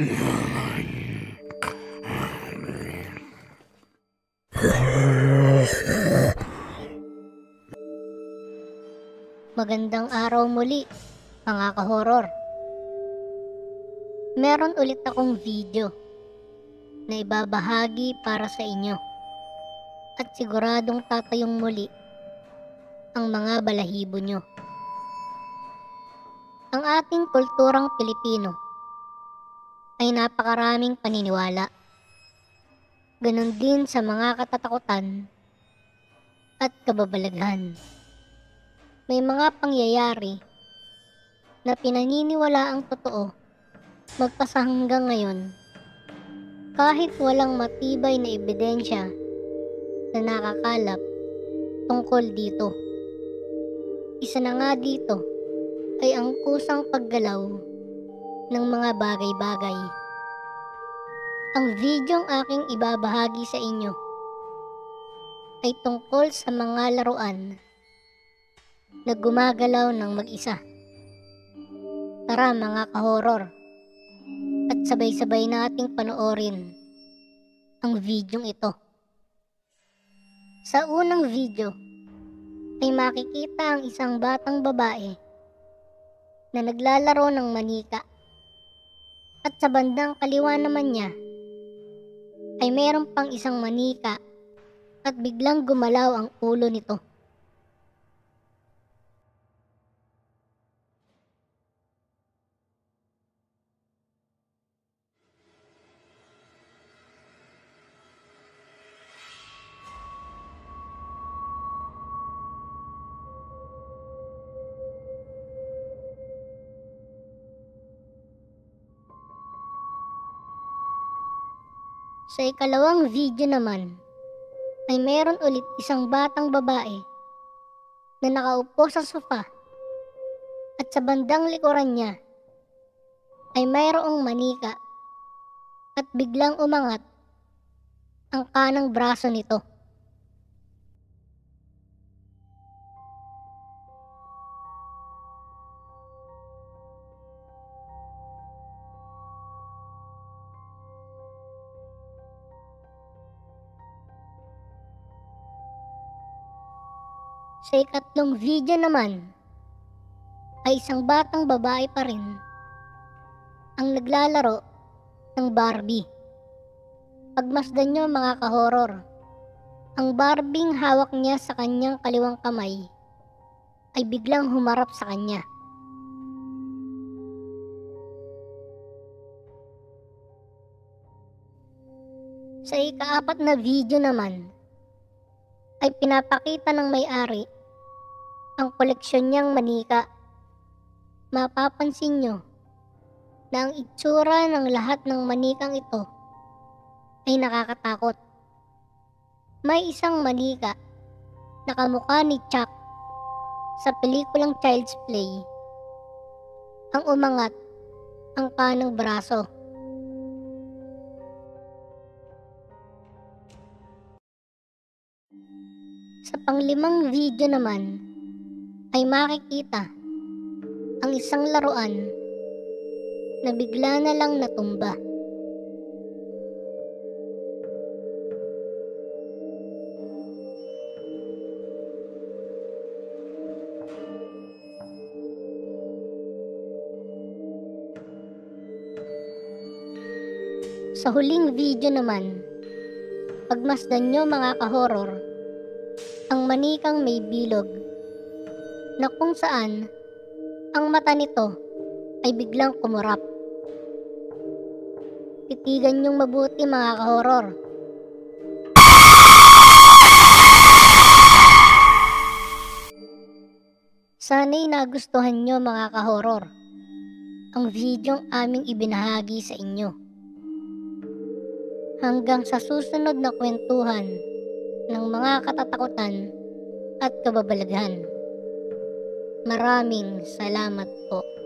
Magandang araw muli, mga ka-horror. Meron ulit akong video na ibabahagi para sa inyo at siguradong tatayong muli ang mga balahibo nyo. Ang ating kulturang Pilipino ay napakaraming paniniwala. Ganon din sa mga katatakutan at kababalaghan. May mga pangyayari na pinaniniwala ang totoo magpasa hanggang ngayon kahit walang matibay na ebidensya na nakakalap tungkol dito. Isa na nga dito ay ang kusang paggalaw ng mga bagay-bagay. Ang videong aking ibabahagi sa inyo ay tungkol sa mga laruan na gumagalaw ng mag-isa. Tara mga ka-horror, at sabay-sabay nating panoorin ang videong ito. Sa unang video ay makikita ang isang batang babae na naglalaro ng manika, at sa bandang kaliwa naman niya ay mayroon pang isang manika at biglang gumalaw ang ulo nito. Sa ikalawang video naman ay meron ulit isang batang babae na nakaupo sa sofa, at sa bandang likuran niya ay mayroong manika at biglang umangat ang kanang braso nito. Sa ikatlong video naman ay isang batang babae pa rin ang naglalaro ng Barbie. Pagmasdan nyo mga ka-horror, ang Barbing hawak niya sa kanyang kaliwang kamay ay biglang humarap sa kanya. Sa ikaapat na video naman ay pinapakita ng may-ari ang koleksyon niyang manika. Mapapansin nyo na ang itsura ng lahat ng manikang ito ay nakakatakot. May isang manika na kamukha ni Chuck sa pelikulang Child's Play ang umangat ang kanang braso. Sa panglimang video naman ay makikita ang isang laruan na bigla na lang natumba. Sa huling video naman, pagmasdan nyo mga ka-horror, ang manikang may bilog na kung saan ang mata nito ay biglang kumurap. Titigan nyong mabuti mga ka-horror. Sana'y nagustuhan nyo mga ka-horror ang videong aming ibinahagi sa inyo. Hanggang sa susunod na kwentuhan ng mga katatakutan at kababalaghan. Maraming salamat po.